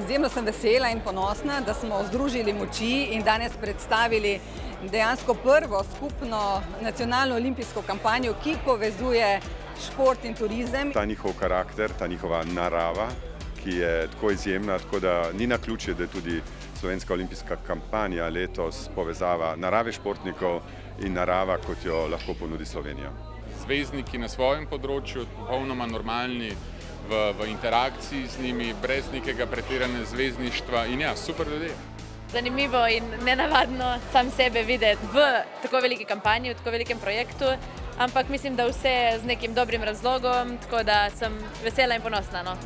Izjemno sem vesela in ponosna, da smo združili moči in danes predstavili dejansko prvo skupno nacionalno olimpijsko kampanjo, ki povezuje šport in turizem. Ta njihov karakter, ta njihova narava, ki je tako izjemna, tako da ni naključje, da je tudi slovenska olimpijska kampanja letos povezava narave športnikov in narava, kot jo lahko ponudi Slovenija. Zvezdniki na svojem področju, popolnoma normalni v interakciji z njimi, brez nekega pretiranega zvezdništva in ja, super ljudje. Zanimivo in nenavadno sam sebe videti v tako veliki kampanji, v tako velikem projektu, ampak mislim, da vse z nekim dobrim razlogom, tako da sem vesela in ponosna.